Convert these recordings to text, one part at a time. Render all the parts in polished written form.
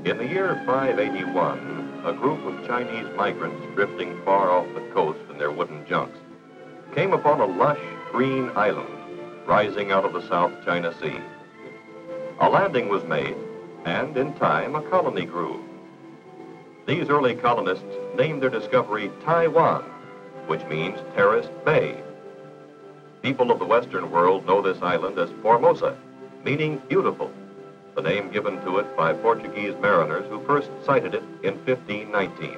In the year 581, a group of Chinese migrants drifting far off the coast in their wooden junks came upon a lush green island rising out of the South China Sea. A landing was made, and in time a colony grew. These early colonists named their discovery Taiwan, which means terraced bay. People of the Western world know this island as Formosa, meaning beautiful, the name given to it by Portuguese mariners who first sighted it in 1519.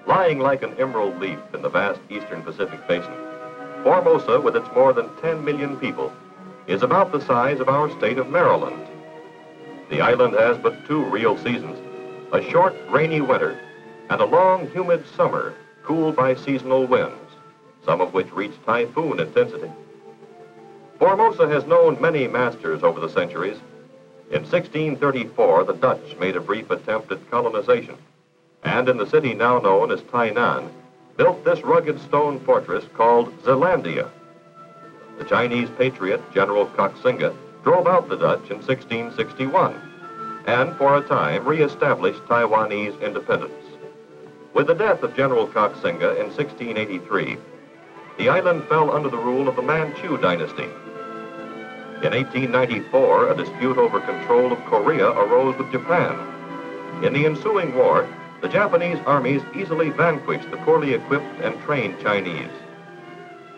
Lying like an emerald leaf in the vast eastern Pacific basin, Formosa, with its more than 10 million people, is about the size of our state of Maryland. The island has but two real seasons, a short, rainy winter and a long, humid summer cooled by seasonal winds, some of which reach typhoon intensity. Formosa has known many masters over the centuries. In 1634, the Dutch made a brief attempt at colonization, and in the city now known as Tainan, built this rugged stone fortress called Zealandia. The Chinese patriot, General Koxinga, drove out the Dutch in 1661, and for a time re-established Taiwanese independence. With the death of General Koxinga in 1683, the island fell under the rule of the Manchu dynasty. In 1894, a dispute over control of Korea arose with Japan. In the ensuing war, the Japanese armies easily vanquished the poorly equipped and trained Chinese.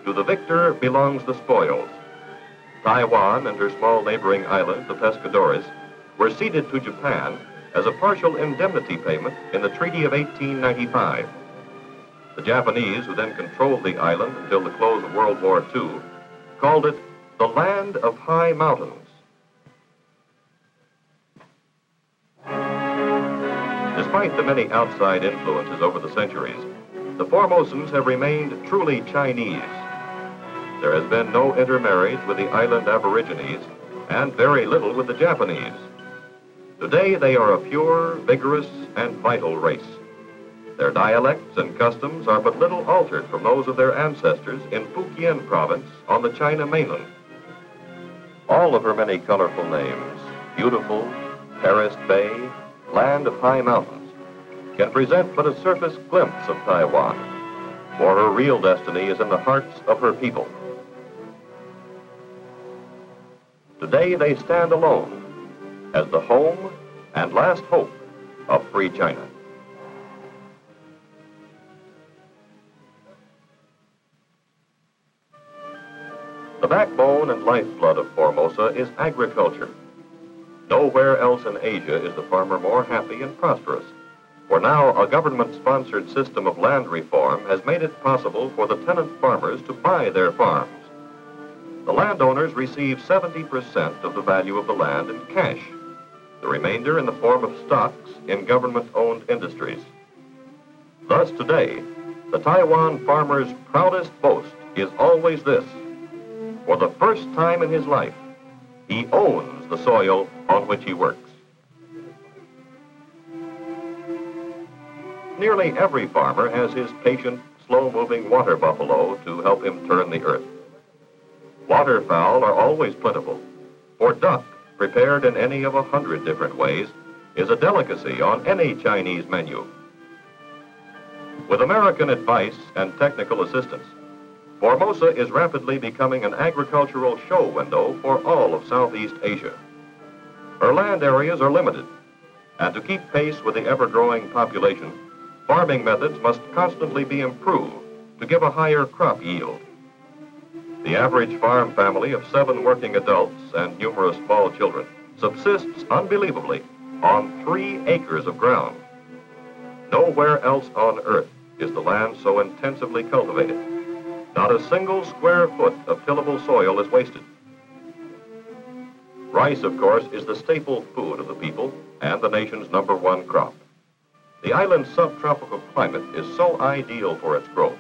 To the victor belongs the spoils. Taiwan and her small neighboring island, the Pescadores, were ceded to Japan as a partial indemnity payment in the Treaty of 1895. The Japanese, who then controlled the island until the close of World War II, called it the Land of High Mountains. Despite the many outside influences over the centuries, the Formosans have remained truly Chinese. There has been no intermarriage with the island Aborigines and very little with the Japanese. Today, they are a pure, vigorous, and vital race. Their dialects and customs are but little altered from those of their ancestors in Fujian province on the China mainland. All of her many colorful names, beautiful, terraced bay, land of high mountains, can present but a surface glimpse of Taiwan, for her real destiny is in the hearts of her people. Today, they stand alone as the home and last hope of free China. The backbone and lifeblood of Formosa is agriculture. Nowhere else in Asia is the farmer more happy and prosperous, for now a government-sponsored system of land reform has made it possible for the tenant farmers to buy their farms. The landowners receive 70% of the value of the land in cash, the remainder in the form of stocks in government-owned industries. Thus today, the Taiwan farmer's proudest boast is always this: for the first time in his life, he owns the soil on which he works. Nearly every farmer has his patient, slow-moving water buffalo to help him turn the earth. Waterfowl are always plentiful, for duck, prepared in any of 100 different ways, is a delicacy on any Chinese menu. With American advice and technical assistance, Formosa is rapidly becoming an agricultural show window for all of Southeast Asia. Her land areas are limited, and to keep pace with the ever-growing population, farming methods must constantly be improved to give a higher crop yield. The average farm family of 7 working adults and numerous small children subsists unbelievably on 3 acres of ground. Nowhere else on earth is the land so intensively cultivated. Not a single square foot of tillable soil is wasted. Rice, of course, is the staple food of the people and the nation's #1 crop. The island's subtropical climate is so ideal for its growth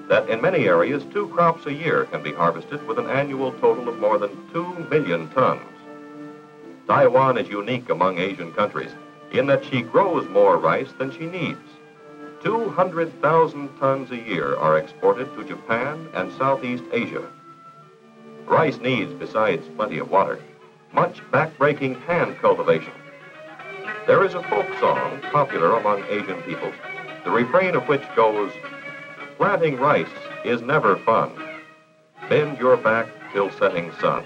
that in many areas 2 crops a year can be harvested with an annual total of more than 2 million tons. Taiwan is unique among Asian countries in that she grows more rice than she needs. 200,000 tons a year are exported to Japan and Southeast Asia. Rice needs, besides plenty of water, much back-breaking hand cultivation. There is a folk song popular among Asian people, the refrain of which goes, "Planting rice is never fun. Bend your back till setting sun."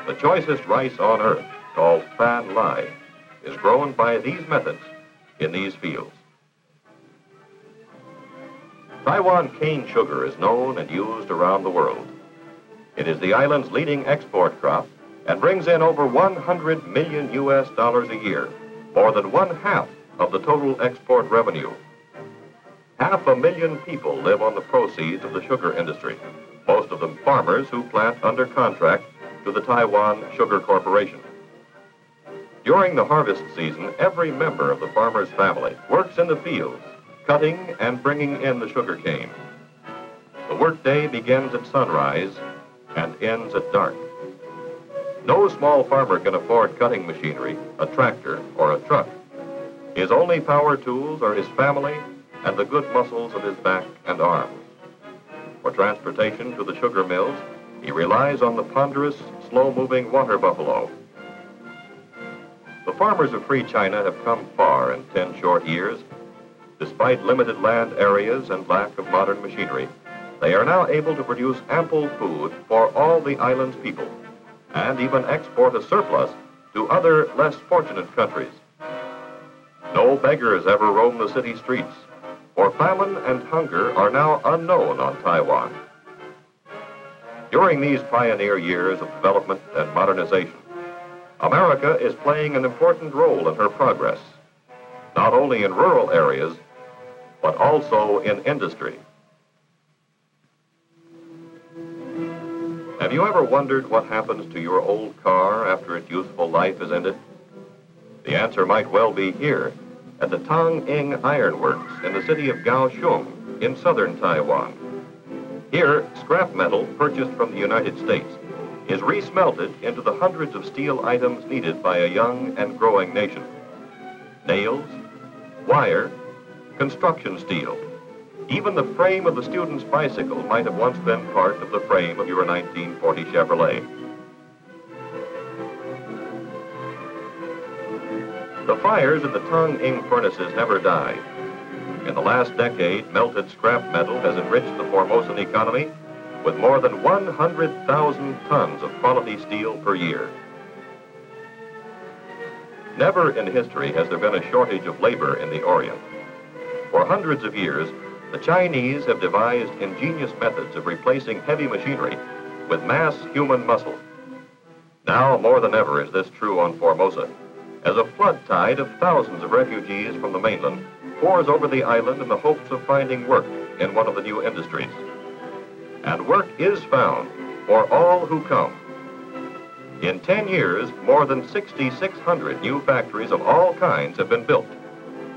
The choicest rice on earth, called Fan Lai, is grown by these methods in these fields. Taiwan cane sugar is known and used around the world. It is the island's leading export crop and brings in over $100 million a year, more than 1/2 of the total export revenue. 500,000 people live on the proceeds of the sugar industry, most of them farmers who plant under contract to the Taiwan Sugar Corporation. During the harvest season, every member of the farmer's family works in the fields, cutting and bringing in the sugar cane. The workday begins at sunrise and ends at dark. No small farmer can afford cutting machinery, a tractor, or a truck. His only power tools are his family and the good muscles of his back and arms. For transportation to the sugar mills, he relies on the ponderous, slow-moving water buffalo. The farmers of Free China have come far in 10 short years. Despite limited land areas and lack of modern machinery, they are now able to produce ample food for all the island's people, and even export a surplus to other less fortunate countries. No beggars ever roam the city streets, for famine and hunger are now unknown on Taiwan. During these pioneer years of development and modernization, America is playing an important role in her progress, not only in rural areas, but also in industry. Have you ever wondered what happens to your old car after its useful life is ended? The answer might well be here at the Tang Ing Iron Works in the city of Kaohsiung in southern Taiwan. Here, scrap metal purchased from the United States is resmelted into the hundreds of steel items needed by a young and growing nation. Nails, wire, construction steel. Even the frame of the student's bicycle might have once been part of the frame of your 1940 Chevrolet. The fires at the Tang Ing furnaces never die. In the last decade, melted scrap metal has enriched the Formosan economy with more than 100,000 tons of quality steel per year. Never in history has there been a shortage of labor in the Orient. For hundreds of years, the Chinese have devised ingenious methods of replacing heavy machinery with mass human muscle. Now, more than ever, is this true on Formosa, as a flood tide of thousands of refugees from the mainland pours over the island in the hopes of finding work in one of the new industries. And work is found for all who come. In 10 years, more than 6,600 new factories of all kinds have been built.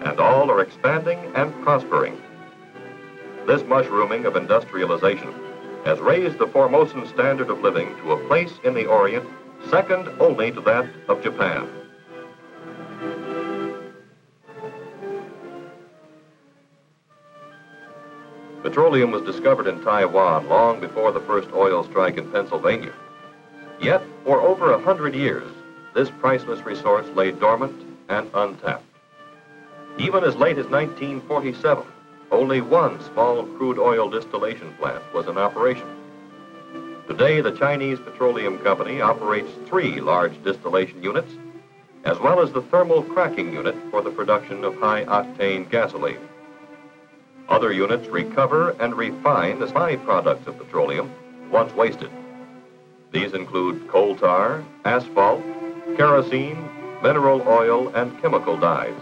and all are expanding and prospering. This mushrooming of industrialization has raised the Formosan standard of living to a place in the Orient second only to that of Japan. Petroleum was discovered in Taiwan long before the first oil strike in Pennsylvania. Yet, for over 100 years, this priceless resource lay dormant and untapped. Even as late as 1947, only one small crude oil distillation plant was in operation. Today, the Chinese Petroleum Company operates 3 large distillation units, as well as the thermal cracking unit for the production of high-octane gasoline. Other units recover and refine the byproducts of petroleum once wasted. These include coal tar, asphalt, kerosene, mineral oil, and chemical dyes.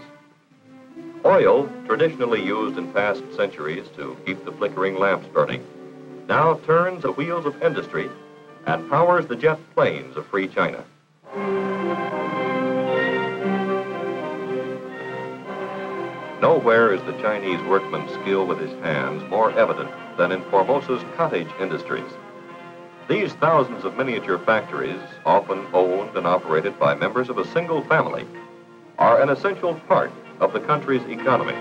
Oil, traditionally used in past centuries to keep the flickering lamps burning, now turns the wheels of industry and powers the jet planes of free China. Nowhere is the Chinese workman's skill with his hands more evident than in Formosa's cottage industries. These thousands of miniature factories, often owned and operated by members of a single family, are an essential part of the country's economy.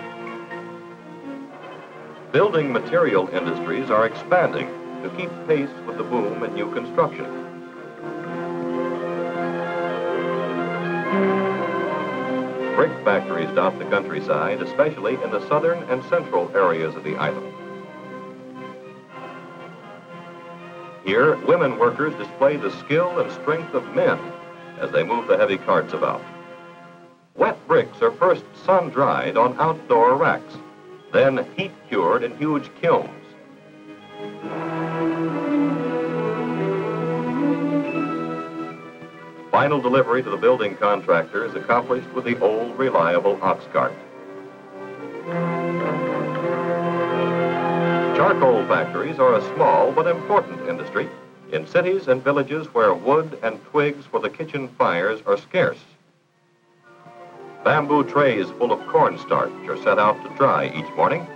Building material industries are expanding to keep pace with the boom in new construction. Brick factories dot the countryside, especially in the southern and central areas of the island. Here, women workers display the skill and strength of men as they move the heavy carts about. Wet bricks are first sun-dried on outdoor racks, then heat-cured in huge kilns. Final delivery to the building contractor is accomplished with the old, reliable ox cart. Charcoal factories are a small but important industry in cities and villages where wood and twigs for the kitchen fires are scarce. Bamboo trays full of cornstarch are set out to dry each morning.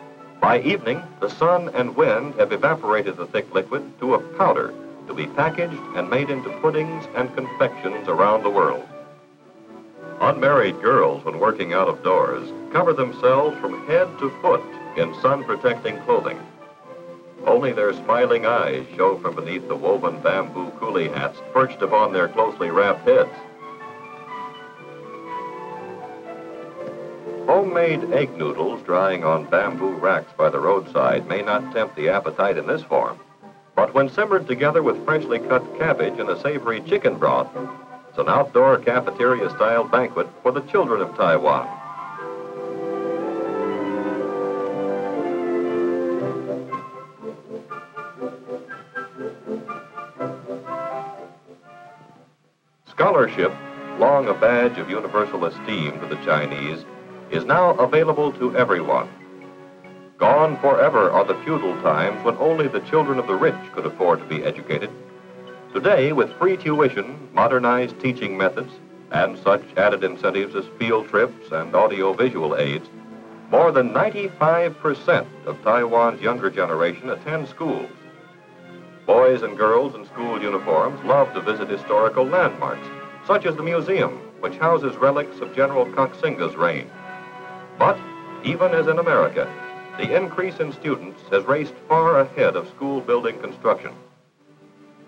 By evening, the sun and wind have evaporated the thick liquid to a powder to be packaged and made into puddings and confections around the world. Unmarried girls, when working out of doors, cover themselves from head to foot in sun-protecting clothing. Only their smiling eyes show from beneath the woven bamboo coolie hats perched upon their closely wrapped heads. Homemade egg noodles drying on bamboo racks by the roadside may not tempt the appetite in this form, but when simmered together with freshly cut cabbage and a savory chicken broth, it's an outdoor cafeteria-style banquet for the children of Taiwan. Scholarship, long a badge of universal esteem to the Chinese, is now available to everyone. Gone forever are the feudal times when only the children of the rich could afford to be educated. Today, with free tuition, modernized teaching methods, and such added incentives as field trips and audio-visual aids, more than 95% of Taiwan's younger generation attend schools. Boys and girls in school uniforms love to visit historical landmarks, such as the museum, which houses relics of General Koxinga's reign. But, even as in America, the increase in students has raced far ahead of school building construction.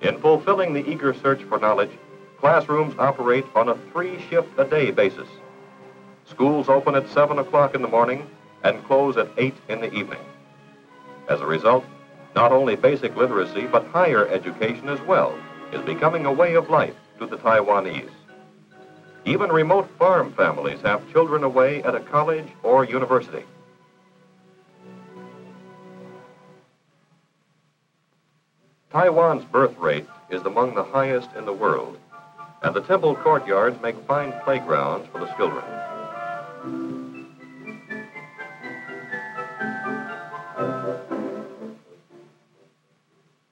In fulfilling the eager search for knowledge, classrooms operate on a 3-shift-a-day basis. Schools open at 7 o'clock in the morning and close at 8 in the evening. As a result, not only basic literacy, but higher education as well is becoming a way of life to the Taiwanese. Even remote farm families have children away at a college or university. Taiwan's birth rate is among the highest in the world, and the temple courtyards make fine playgrounds for the children.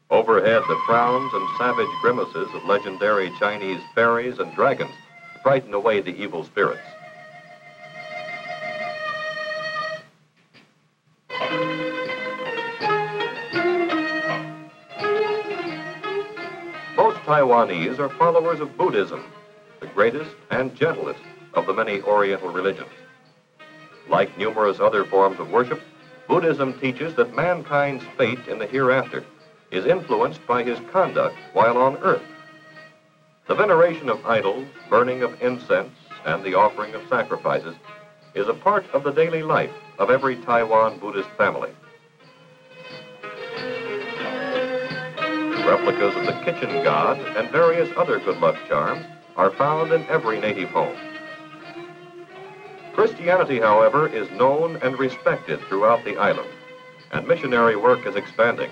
Overhead, the frowns and savage grimaces of legendary Chinese fairies and dragons frighten away the evil spirits. Taiwanese are followers of Buddhism, the greatest and gentlest of the many Oriental religions. Like numerous other forms of worship, Buddhism teaches that mankind's fate in the hereafter is influenced by his conduct while on earth. The veneration of idols, burning of incense, and the offering of sacrifices is a part of the daily life of every Taiwan Buddhist family. Replicas of the kitchen god and various other good luck charms are found in every native home. Christianity, however, is known and respected throughout the island, and missionary work is expanding.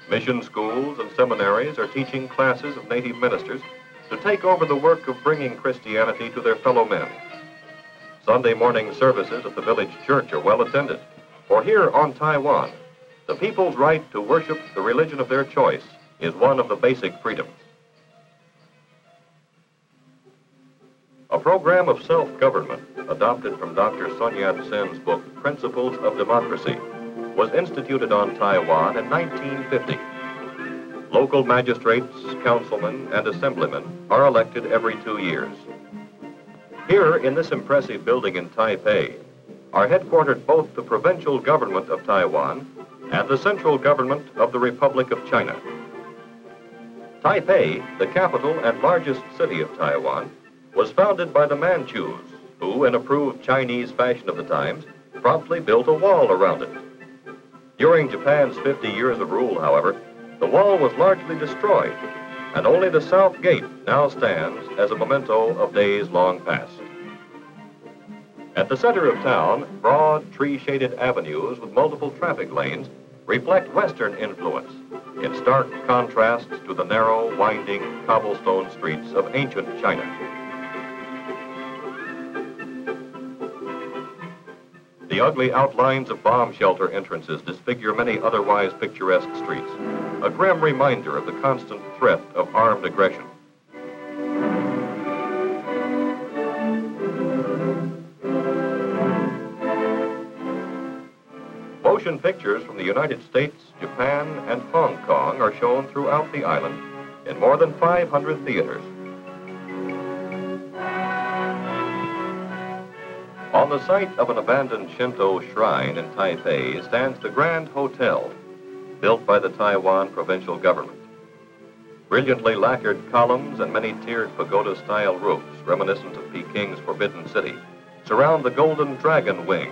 Mission schools and seminaries are teaching classes of native ministers to take over the work of bringing Christianity to their fellow men. Sunday morning services at the village church are well attended, for here on Taiwan, the people's right to worship the religion of their choice is one of the basic freedoms. A program of self-government, adopted from Dr. Sun Yat-sen's book, Principles of Democracy, was instituted on Taiwan in 1950. Local magistrates, councilmen, and assemblymen are elected every 2 years. Here, in this impressive building in Taipei, are headquartered both the provincial government of Taiwan and the central government of the Republic of China. Taipei, the capital and largest city of Taiwan, was founded by the Manchus, who, in approved Chinese fashion of the times, promptly built a wall around it. During Japan's 50 years of rule, however, the wall was largely destroyed, and only the south gate now stands as a memento of days long past. At the center of town, broad, tree-shaded avenues with multiple traffic lanes reflect Western influence, in stark contrast to the narrow, winding, cobblestone streets of ancient China. The ugly outlines of bomb shelter entrances disfigure many otherwise picturesque streets, a grim reminder of the constant threat of armed aggression. Motion pictures from the United States, Japan, and Hong Kong are shown throughout the island in more than 500 theaters. On the site of an abandoned Shinto shrine in Taipei stands the Grand Hotel, built by the Taiwan provincial government. Brilliantly lacquered columns and many tiered pagoda-style roofs, reminiscent of Peking's Forbidden City, surround the Golden Dragon Wing.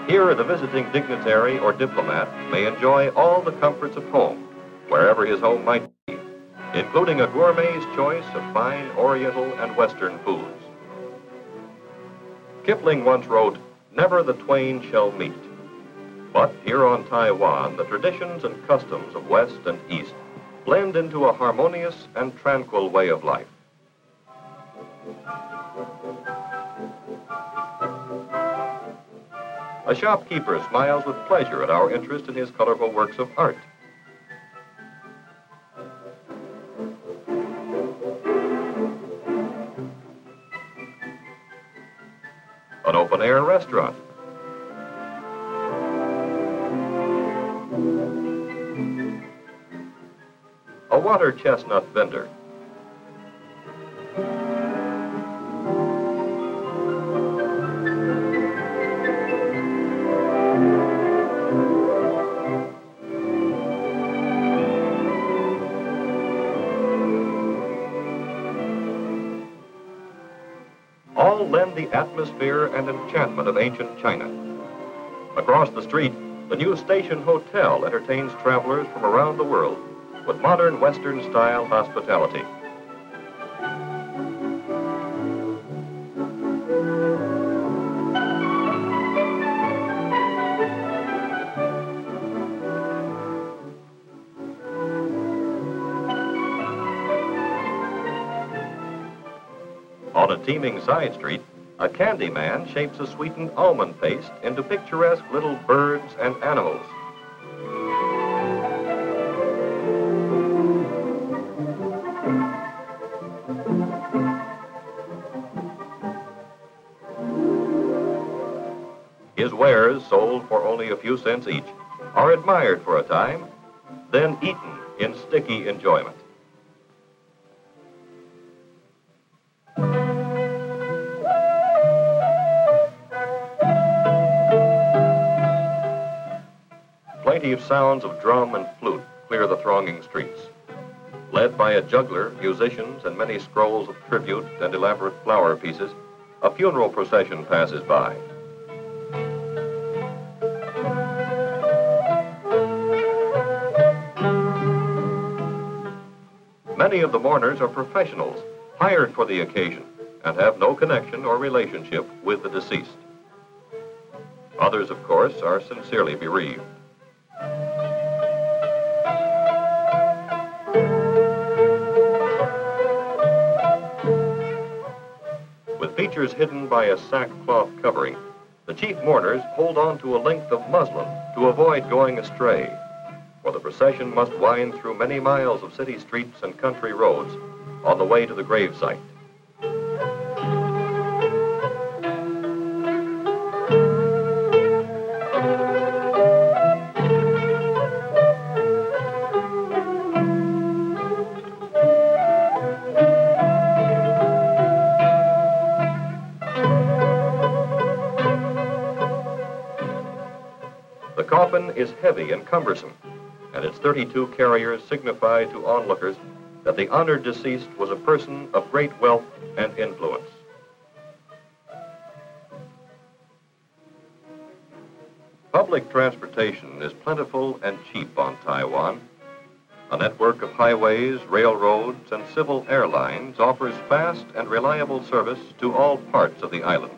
Here, the visiting dignitary or diplomat may enjoy all the comforts of home, wherever his home might be, including a gourmet's choice of fine Oriental and Western foods. Kipling once wrote, "Never the twain shall meet." But here on Taiwan, the traditions and customs of West and East blend into a harmonious and tranquil way of life. A shopkeeper smiles with pleasure at our interest in his colorful works of art. An open-air restaurant. A water chestnut vendor. All lend the atmosphere and enchantment of ancient China. Across the street, the new Station Hotel entertains travelers from around the world with modern Western-style hospitality. On a teeming side street, a candy man shapes a sweetened almond paste into picturesque little birds and animals. His wares, sold for only a few cents each, are admired for a time, then eaten in sticky enjoyment. plaintive sounds of drum and flute clear the thronging streets. Led by a juggler, musicians, and many scrolls of tribute and elaborate flower pieces, a funeral procession passes by. Many of the mourners are professionals, hired for the occasion, and have no connection or relationship with the deceased. Others, of course, are sincerely bereaved. With features hidden by a sackcloth covering, the chief mourners hold on to a length of muslin to avoid going astray, for the procession must wind through many miles of city streets and country roads on the way to the gravesite. The coffin is heavy and cumbersome, and its 32 carriers signify to onlookers that the honored deceased was a person of great wealth and influence. Public transportation is plentiful and cheap on Taiwan. A network of highways, railroads, and civil airlines offers fast and reliable service to all parts of the island.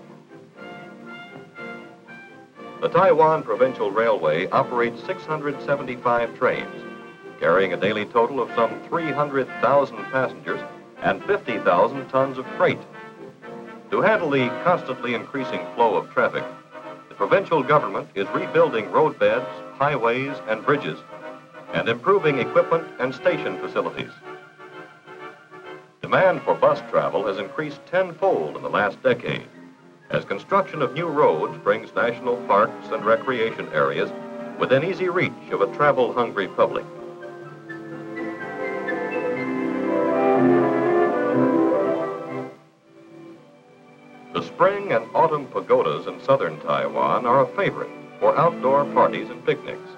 The Taiwan Provincial Railway operates 675 trains, carrying a daily total of some 300,000 passengers and 50,000 tons of freight. To handle the constantly increasing flow of traffic, the provincial government is rebuilding roadbeds, highways, and bridges, and improving equipment and station facilities. Demand for bus travel has increased tenfold in the last decade, as construction of new roads brings national parks and recreation areas within easy reach of a travel-hungry public. The spring and autumn pagodas in southern Taiwan are a favorite for outdoor parties and picnics,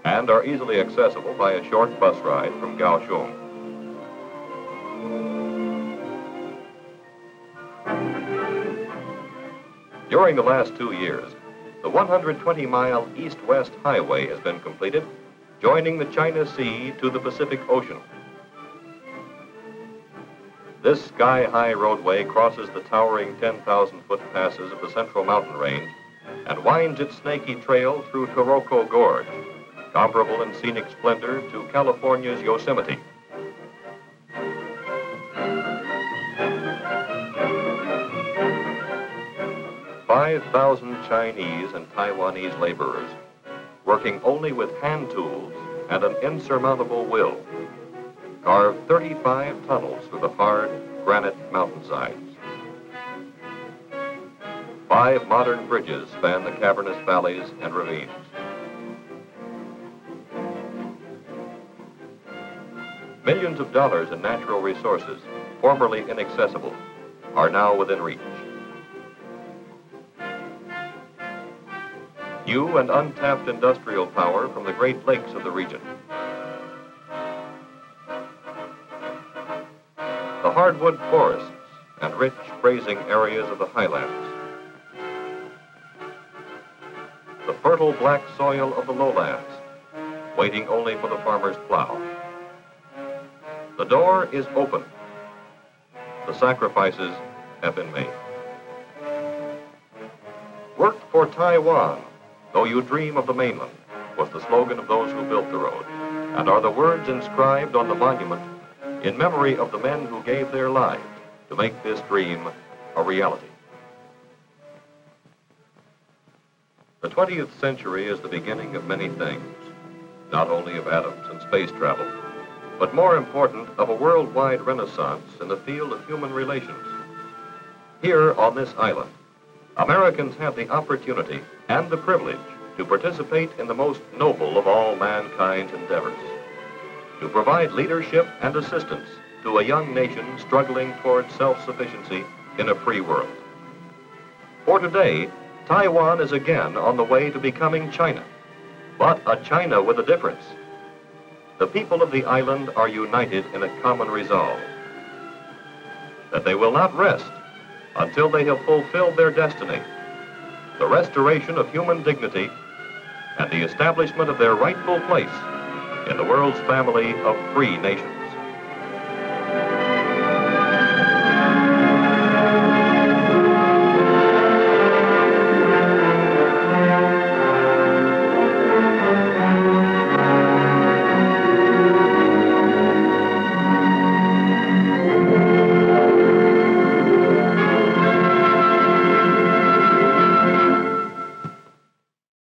and are easily accessible by a short bus ride from Kaohsiung. During the last 2 years, the 120-mile east-west highway has been completed, joining the China Sea to the Pacific Ocean. This sky-high roadway crosses the towering 10,000-foot passes of the Central Mountain Range and winds its snaky trail through Taroko Gorge, comparable in scenic splendor to California's Yosemite. "5,000 Chinese and Taiwanese laborers, working only with hand tools and an insurmountable will, carved 35 tunnels through the hard granite mountainsides. 5 modern bridges span the cavernous valleys and ravines. Millions of dollars in natural resources, formerly inaccessible, are now within reach. New and untapped industrial power from the Great Lakes of the region. The hardwood forests and rich grazing areas of the highlands. The fertile black soil of the lowlands, waiting only for the farmer's plow. The door is open. The sacrifices have been made. Work for Taiwan, though you dream of the mainland, was the slogan of those who built the road, and are the words inscribed on the monument in memory of the men who gave their lives to make this dream a reality. The 20th century is the beginning of many things, not only of atoms and space travel, but more important, of a worldwide renaissance in the field of human relations. Here on this island, Americans have the opportunity and the privilege to participate in the most noble of all mankind's endeavors, to provide leadership and assistance to a young nation struggling toward self-sufficiency in a free world. For today, Taiwan is again on the way to becoming China, but a China with a difference. The people of the island are united in a common resolve that they will not rest until they have fulfilled their destiny, the restoration of human dignity and the establishment of their rightful place in the world's family of free nations.